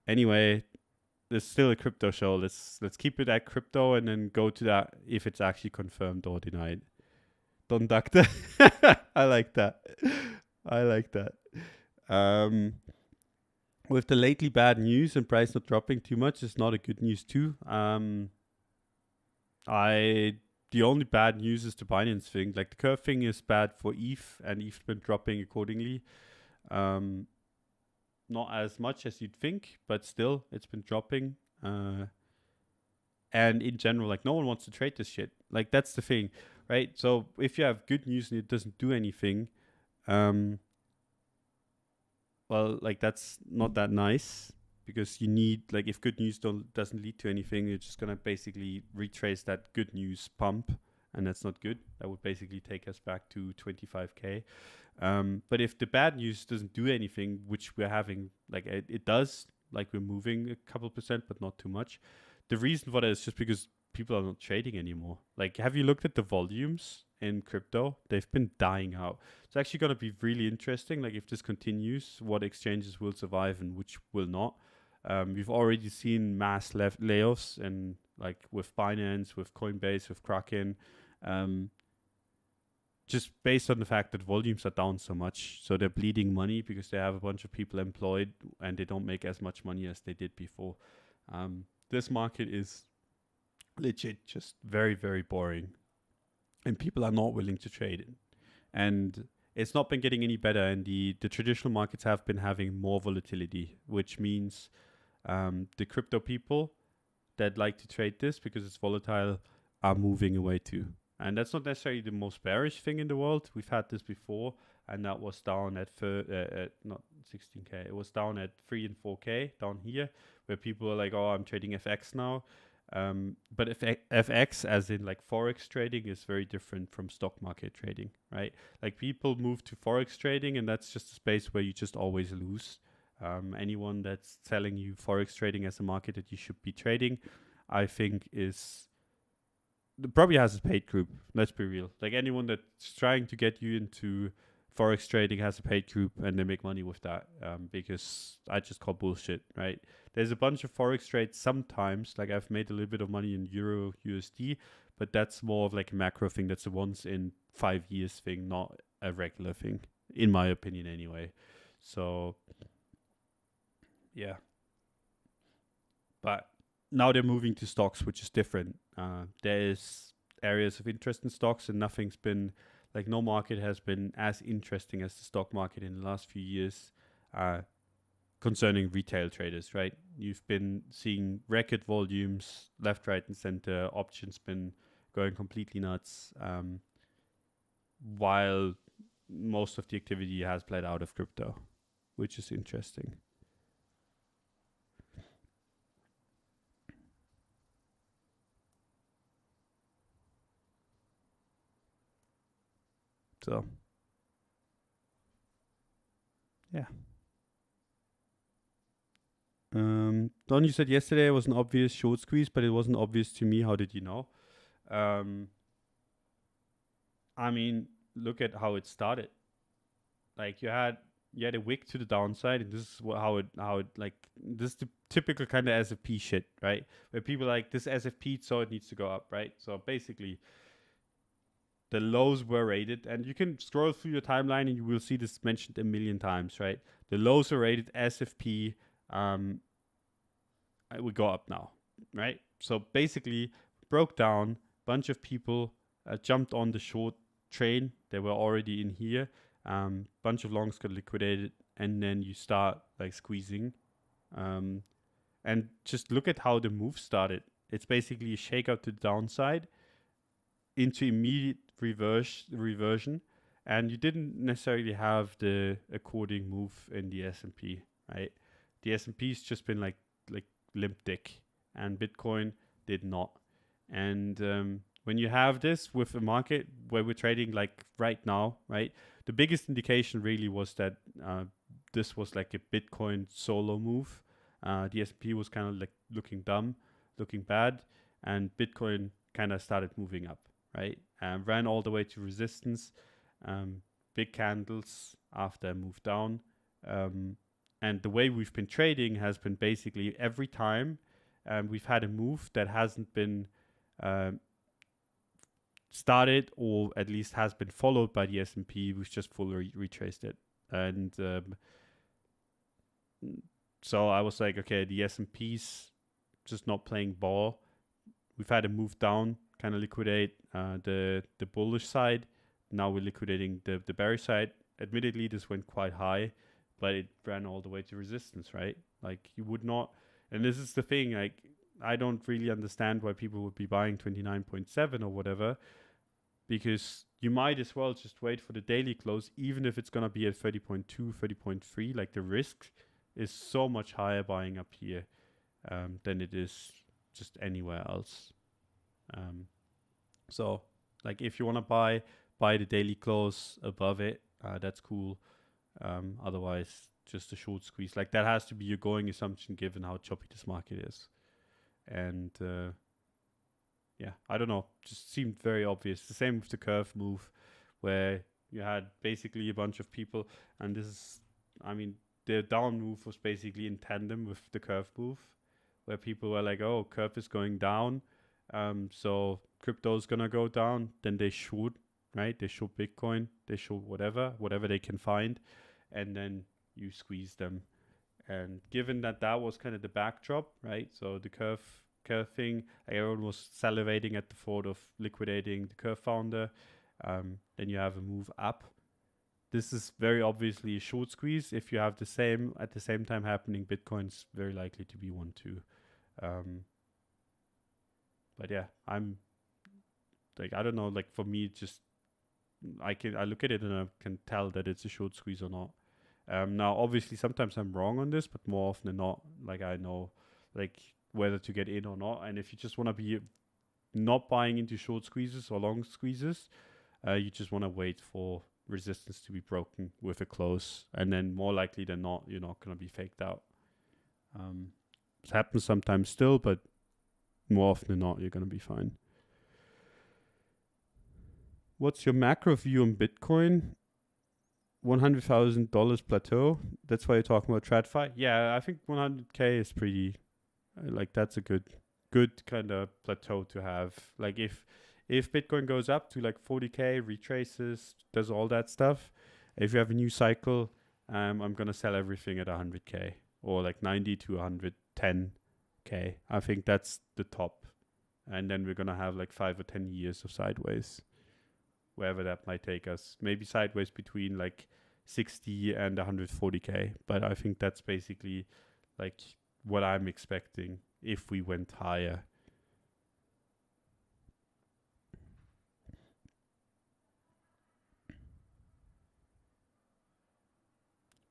Anyway, there's still a crypto show. Let's keep it at crypto and then go to that if it's actually confirmed or denied. DonAlt. I like that. With the lately bad news and price not dropping too much, it's not a good news too. The only bad news is the Binance thing. Like the curve thing is bad for ETH, and ETH's been dropping accordingly. Not as much as you'd think, but still, it's been dropping. And in general, like no one wants to trade this shit. Like that's the thing, right? So if you have good news and it doesn't do anything, well, like that's not that nice, because you need, like, if good news doesn't lead to anything, you're just gonna basically retrace that good news pump, and that's not good. That would basically take us back to 25k. But if the bad news doesn't do anything, which we're having, like it does, like we're moving a couple percent, but not too much. The reason for that is just because people are not trading anymore. Like, have you looked at the volumes in crypto? They've been dying out. It's actually going to be really interesting. Like, if this continues, what exchanges will survive and which will not. We've already seen mass layoffs, and like with Binance, with Coinbase, with Kraken, just based on the fact that volumes are down so much. So they're bleeding money because they have a bunch of people employed and they don't make as much money as they did before. This market is legit just very, very boring, and people are not willing to trade it. And it's not been getting any better, and the traditional markets have been having more volatility, which means the crypto people that like to trade this because it's volatile are moving away too. And that's not necessarily the most bearish thing in the world. We've had this before, and that was down at not 16k. It was down at 3 and 4k down here, where people are like, "Oh, I'm trading FX now." But if FX, as in like forex trading, is very different from stock market trading, right? Like people move to forex trading, and that's just a space where you just always lose. Anyone that's telling you forex trading as a market that you should be trading, I think probably has a paid group. Let's be real. Like anyone that's trying to get you into forex trading has a paid group, and they make money with that, because I just call bullshit, right? There's a bunch of forex trades sometimes. Like I've made a little bit of money in Euro USD, but that's more of like a macro thing. That's a once in 5 years thing, not a regular thing, in my opinion anyway. So yeah, but now they're moving to stocks, which is different. There's areas of interest in stocks, and nothing's been, like, no market has been as interesting as the stock market in the last few years concerning retail traders, right? You've been seeing record volumes left, right, and center. Options been going completely nuts. while most of the activity has played out of crypto, which is interesting. So, yeah. Don, you said yesterday it was an obvious short squeeze, but it wasn't obvious to me. How did you know? I mean, look at how it started. Like you had a wick to the downside, and this is how it like, this is the typical kind of SFP shit, right? Where people are like, this SFP, so it needs to go up, right? So basically, the lows were rated, and you can scroll through your timeline and you will see this mentioned a million times, right? The lows are rated SFP. We go up now, right? So basically, broke down. Bunch of people jumped on the short train. They were already in here. Bunch of longs got liquidated, and then you start like squeezing. And just look at how the move started. It's basically a shakeout to the downside into immediate reversion, and you didn't necessarily have the according move in the S&P, right? The S&P's just been like limp dick, and Bitcoin did not. And when you have this with a market where we're trading like right now, right, the biggest indication really was that this was like a Bitcoin solo move. The S&P was kind of like looking dumb, looking bad, and Bitcoin kind of started moving up, right? Ran all the way to resistance, big candles after a move down. And the way we've been trading has been basically every time we've had a move that hasn't been started, or at least has been followed by the S&P, we've just fully retraced it. And so I was like, okay, the S&P's just not playing ball. We've had a move down, kind of liquidate the bullish side. Now we're liquidating the bearish side. Admittedly, this went quite high, but it ran all the way to resistance, right? Like you would not, and this is the thing, like I don't really understand why people would be buying 29.7 or whatever, because you might as well just wait for the daily close, even if it's going to be at 30.2, 30.3, like the risk is so much higher buying up here than it is just anywhere else. So like if you want to buy the daily close above it, that's cool. Otherwise, just a short squeeze. Like that has to be your going assumption given how choppy this market is. And yeah, I don't know. Just seemed very obvious. The same with the curve move, where you had basically a bunch of people, and this is, I mean, the down move was basically in tandem with the curve move, where people were like, oh, curve is going down, so crypto is gonna go down. Then they short, right? They short Bitcoin, they short whatever they can find, and then you squeeze them. And given that was kind of the backdrop, right? So the curve thing, everyone was salivating at the thought of liquidating the curve founder. Then you have a move up. This is very obviously a short squeeze. If you have the same at the same time happening, Bitcoin's very likely to be one too. But yeah, I'm like, I don't know, like for me, just I look at it and I can tell that it's a short squeeze or not. Now, obviously, sometimes I'm wrong on this, but more often than not, like I know, like whether to get in or not. And if you just want to be not buying into short squeezes or long squeezes, you just want to wait for resistance to be broken with a close, and then more likely than not, you're not going to be faked out. It happens sometimes still, but more often than not, you're going to be fine. What's your macro view on Bitcoin? $100,000 plateau. That's why you're talking about TradFi. Yeah, I think 100K is pretty, like that's a good kind of plateau to have. Like if Bitcoin goes up to like 40K, retraces, does all that stuff. If you have a new cycle, I'm gonna sell everything at 100K or like 90 to 110K. I think that's the top, and then we're gonna have like 5 or 10 years of sideways, wherever that might take us. Maybe sideways between like 60 and 140K. But I think that's basically like what I'm expecting if we went higher.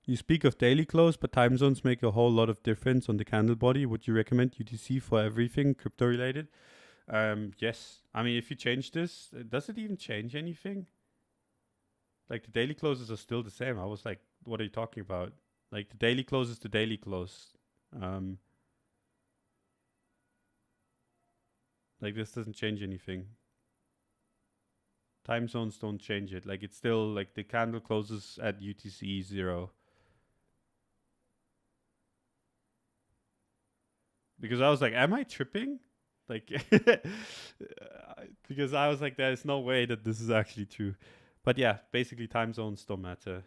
You speak of daily close, but time zones make a whole lot of difference on the candle body. Would you recommend UTC for everything crypto related? Yes. I mean, if you change this, does it even change anything? Like the daily closes are still the same. I was like, what are you talking about? Like the daily close is the daily close. Like this doesn't change anything. Time zones don't change it. Like it's still like the candle closes at UTC 0. Because I was like, am I tripping? Like, because I was like, there's no way that this is actually true. But yeah, basically time zones don't matter.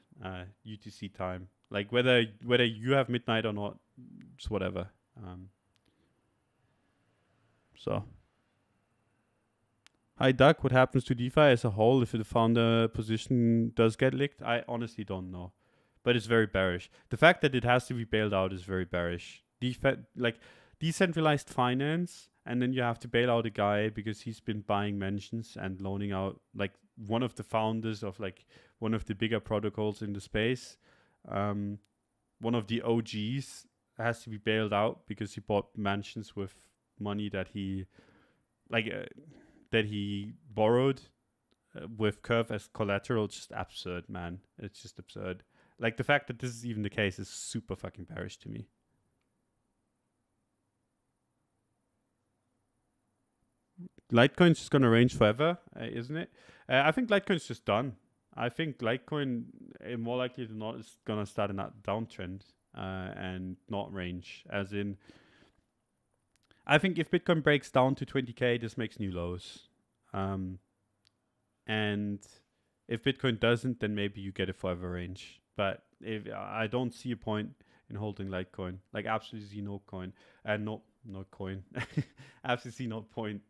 UTC time, like whether you have midnight or not, just whatever. So, hi Doug, what happens to DeFi as a whole if the founder position does get licked? I honestly don't know, but it's very bearish. The fact that it has to be bailed out is very bearish. DeFi, like decentralized finance, and then you have to bail out a guy because he's been buying mentions and loaning out, like one of the founders of like one of the bigger protocols in the space. One of the OGs has to be bailed out because he bought mansions with money that he borrowed with Curve as collateral. Just absurd, man. It's just absurd. Like the fact that this is even the case is super fucking bearish to me. Litecoin's just gonna range forever, isn't it? I think Litecoin's just done. I think Litecoin, more likely than not, is gonna start in that downtrend and not range. As in, I think if Bitcoin breaks down to 20k, this makes new lows. And if Bitcoin doesn't, then maybe you get a forever range. But if I don't see a point in holding Litecoin, like absolutely no coin, no coin, absolutely no point.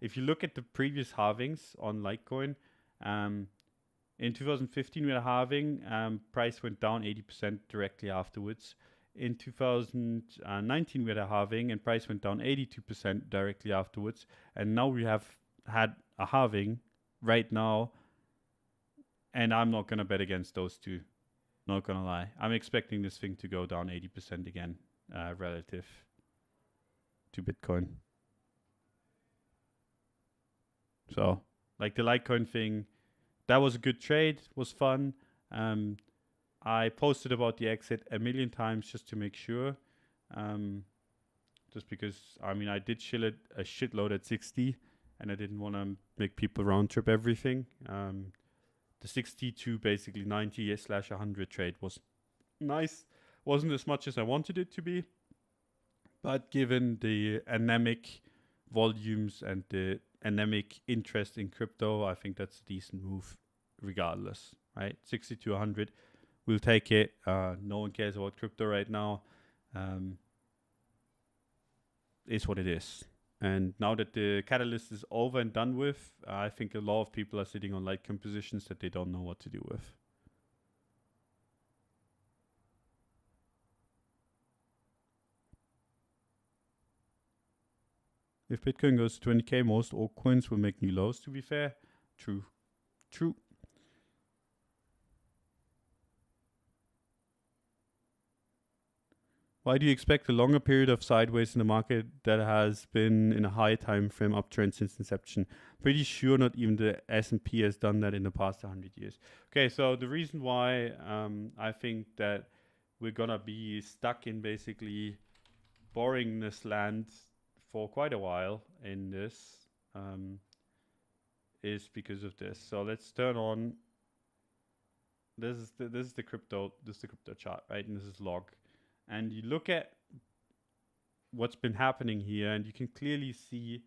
If you look at the previous halvings on Litecoin, in 2015 we had a halving, price went down 80% directly afterwards. In 2019 we had a halving and price went down 82% directly afterwards. And now we have had a halving right now, and I'm not gonna bet against those two. Not gonna lie, I'm expecting this thing to go down 80% again, relative to Bitcoin. So, like the Litecoin thing, that was a good trade, was fun. I posted about the exit a million times just to make sure. Just because, I mean, I did chill it a shitload at 60, and I didn't want to make people round trip everything. The 60 to basically 90/100 trade was nice. Wasn't as much as I wanted it to be, but given the anemic volumes and the anemic interest in crypto, I think that's a decent move regardless, right? 60 to 100, we'll take it. No one cares about crypto right now. Is what it is. And now that the catalyst is over and done with, I think a lot of people are sitting on Litecoin positions that they don't know what to do with. If Bitcoin goes to 20k, most altcoins will make new lows, to be fair. True. Why do you expect a longer period of sideways in the market that has been in a high time frame uptrend since inception? Pretty sure not even the S&P has done that in the past 100 years. Okay, so the reason why I think that we're gonna be stuck in basically boringness land for quite a while in this is because of this. So let's turn on. This is the crypto chart, right? And this is log. And you look at what's been happening here, and you can clearly see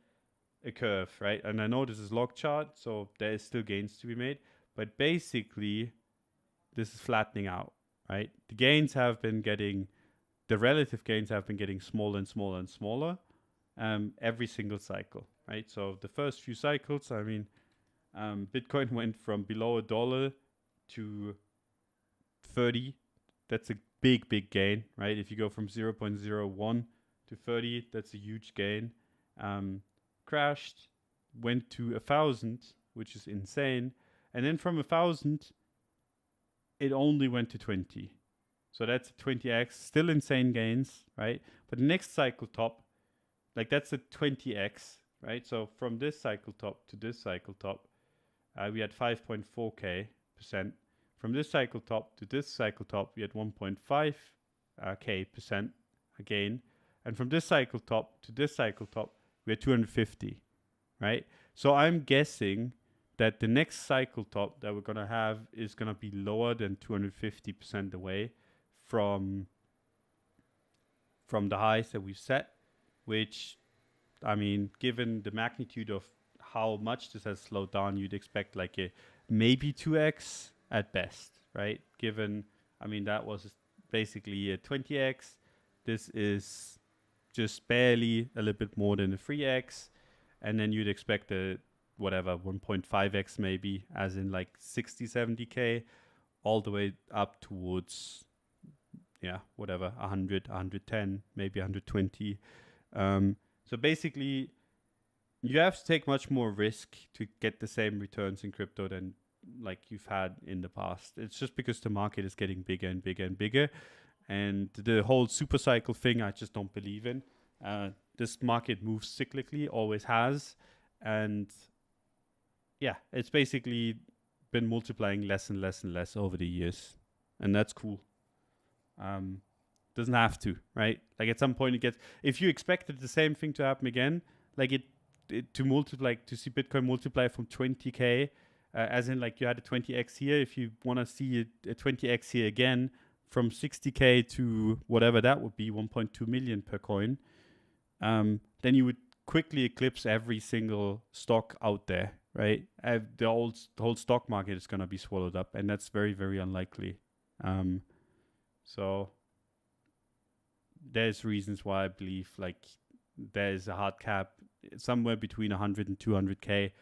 a curve, right? And I know this is log chart, so there is still gains to be made, but basically this is flattening out, right? The relative gains have been getting smaller and smaller and smaller every single cycle, right? So the first few cycles, I mean, Bitcoin went from below $1 to 30. That's a big gain, right? If you go from 0.01 to 30, that's a huge gain. Crashed, went to 1,000, which is insane. And then from 1,000, it only went to 20, So that's 20x, still insane gains, right? But the next cycle top, like that's a 20x, right? So from this cycle top to this cycle top, we had 5.4k percent. From this cycle top to this cycle top, we had 1.5k percent again. And from this cycle top to this cycle top, we had 250, right? So I'm guessing that the next cycle top that we're going to have is going to be lower than 250% away from the highs that we've set, which, I mean, given the magnitude of how much this has slowed down, you'd expect like a maybe 2x at best, right? Given, I mean, that was basically a 20x. This is just barely a little bit more than a 3x. And then you'd expect a whatever 1.5x maybe, as in like 60, 70k, all the way up towards, yeah, whatever, 100, 110, maybe 120. So basically, you have to take much more risk to get the same returns in crypto than like you've had in the past. It's just because the market is getting bigger and bigger and bigger. And the whole super cycle thing, I just don't believe in. This market moves cyclically, always has. And yeah, it's basically been multiplying less and less and less over the years. And that's cool. Doesn't have to, right? Like at some point it gets, if you expected the same thing to happen again, like it to multiply, to see Bitcoin multiply from 20k, as in like you had a 20x here, if you want to see a 20x here again from 60k to whatever that would be, 1.2 million per coin, then you would quickly eclipse every single stock out there, right? The whole stock market is going to be swallowed up, and that's very, very unlikely. So there's reasons why I believe like there's a hard cap somewhere between 100 and 200k.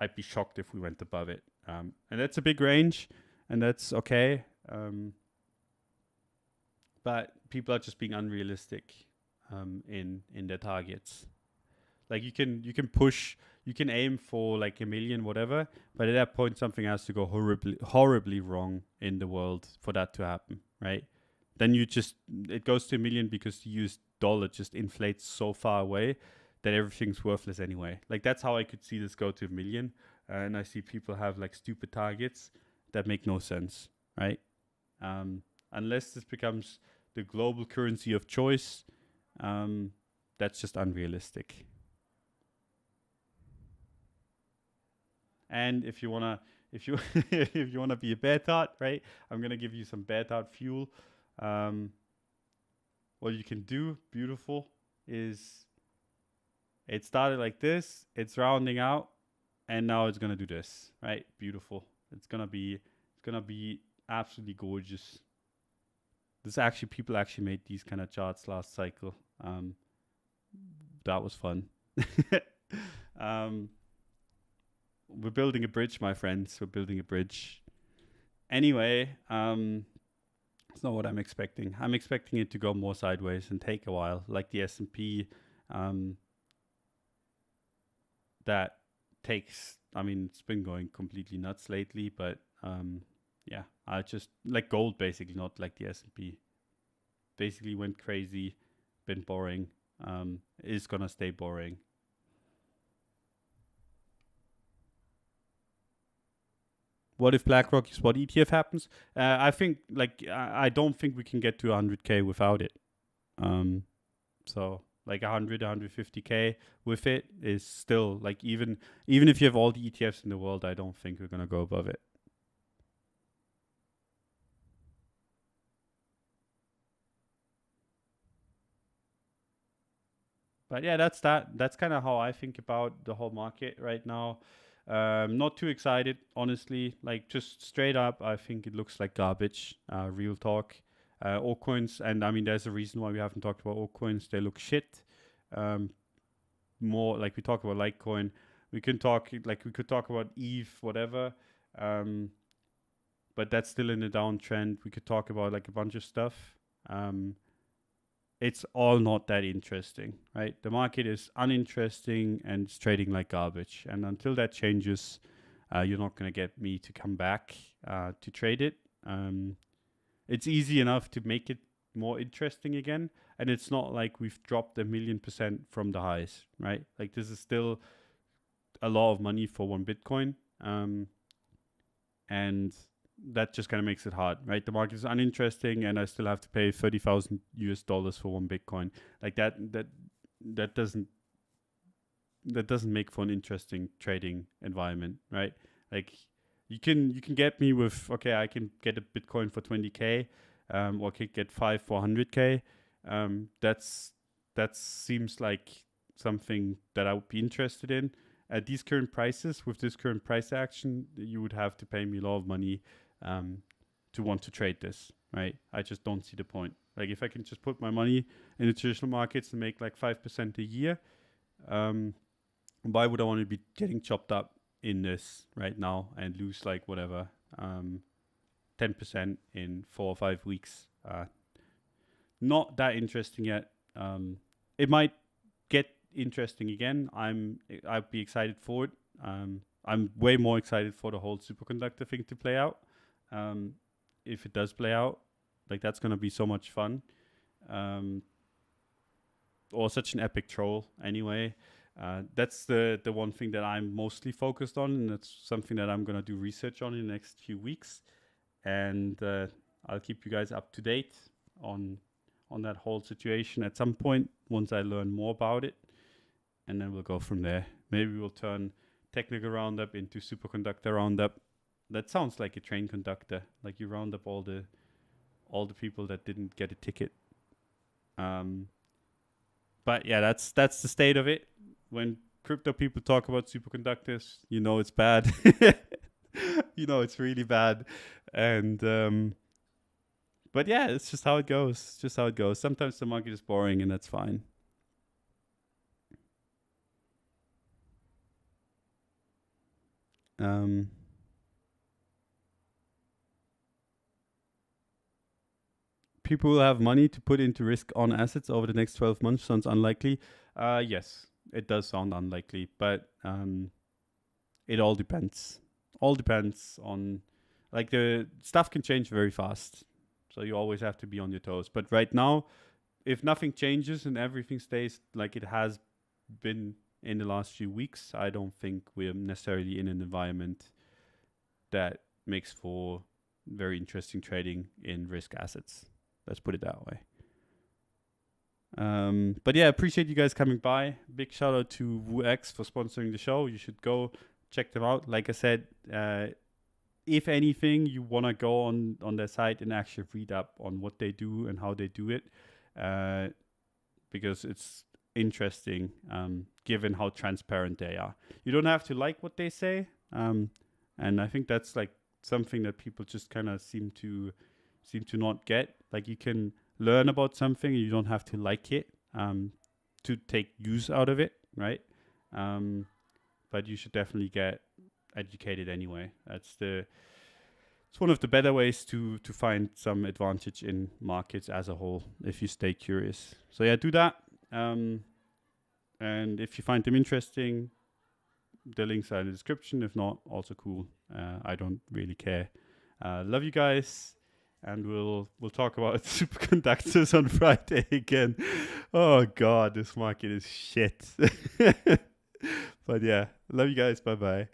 I'd be shocked if we went above it. And that's a big range, and that's okay. But people are just being unrealistic in their targets. Like you can push, you can aim for like a million, whatever, but at that point something has to go horribly wrong in the world for that to happen, right? Then it goes to a million because the US dollar just inflates so far away that everything's worthless anyway. Like that's how I could see this go to a million. And I see people have like stupid targets that make no sense, right? Unless this becomes the global currency of choice, that's just unrealistic. And if you wanna if you wanna be a bear tart, right? I'm gonna give you some bear tart fuel. What you can do, beautiful, is it started like this, it's rounding out, and now it's gonna do this, right? Beautiful. It's gonna be absolutely gorgeous. People actually made these kind of charts last cycle. That was fun. We're building a bridge, my friends. We're building a bridge. Anyway, it's not what I'm expecting. I'm expecting it to go more sideways and take a while, like the S&P. That takes, I mean, it's been going completely nuts lately, but yeah, I just like gold basically, not like the S&P. Basically went crazy, been boring, is gonna stay boring. What if BlackRock spot ETF happens? I think like I don't think we can get to 100k without it. So like 100, 150k with it is still like even if you have all the ETFs in the world, I don't think we're gonna go above it. But yeah, that's that. That's kind of how I think about the whole market right now. Not too excited, honestly. Like just straight up, I think it looks like garbage. Real talk. Altcoins, and I mean, there's a reason why we haven't talked about altcoins. They look shit. More like we talk about Litecoin. We could talk about ETH, whatever. But that's still in a downtrend. We could talk about like a bunch of stuff. It's all not that interesting, right? The market is uninteresting and it's trading like garbage. And until that changes, you're not going to get me to come back to trade it. it's easy enough to make it more interesting again. And it's not like we've dropped 1,000,000% from the highs, right? Like this is still a lot of money for one Bitcoin. And that just kind of makes it hard, right? The market is uninteresting, and I still have to pay $30,000 for one Bitcoin. Like that doesn't make for an interesting trading environment, right? Like you can get me with, okay, I can get a Bitcoin for 20K, or could get 5 for 100K. That seems like something that I would be interested in. At these current prices, with this current price action, you would have to pay me a lot of money to want to trade this, right? I just don't see the point. Like if I can just put my money in the traditional markets and make like 5% a year, why would I want to be getting chopped up in this right now and lose like whatever 10% in 4 or 5 weeks? Not that interesting yet. It might get interesting again. I'd be excited for it. I'm way more excited for the whole superconductor thing to play out. If it does play out, like that's gonna be so much fun. Or such an epic troll anyway. That's the one thing that I'm mostly focused on, and that's something that I'm gonna do research on in the next few weeks. And I'll keep you guys up to date on that whole situation at some point once I learn more about it. And then we'll go from there. Maybe we'll turn Technical Roundup into Superconductor Roundup. That sounds like a train conductor. Like you round up all the people that didn't get a ticket. But yeah, that's the state of it. When crypto people talk about superconductors, you know it's bad. You know it's really bad. And but yeah, it's just how it goes. It's just how it goes. Sometimes the market is boring, and that's fine. People will have money to put into risk on assets over the next 12 months. Sounds unlikely. Yes, it does sound unlikely, but it all depends. All depends on, like, the stuff can change very fast. So you always have to be on your toes. But right now, if nothing changes and everything stays like it has been in the last few weeks, I don't think we're necessarily in an environment that makes for very interesting trading in risk assets. Let's put it that way. But yeah, appreciate you guys coming by. Big shout out to WooX for sponsoring the show. You should go check them out. Like I said, if anything, you want to go on their site and actually read up on what they do and how they do it, because it's interesting, given how transparent they are. You don't have to like what they say, and I think that's like something that people just kind of seem to not get. Like you can learn about something, and you don't have to like it to take use out of it, right? But you should definitely get educated anyway. It's one of the better ways to find some advantage in markets as a whole if you stay curious. So yeah, do that. And if you find them interesting, the links are in the description. If not, also cool. I don't really care. Love you guys, and we'll talk about superconductors on Friday again. Oh God, this market is shit. But yeah, love you guys. Bye bye.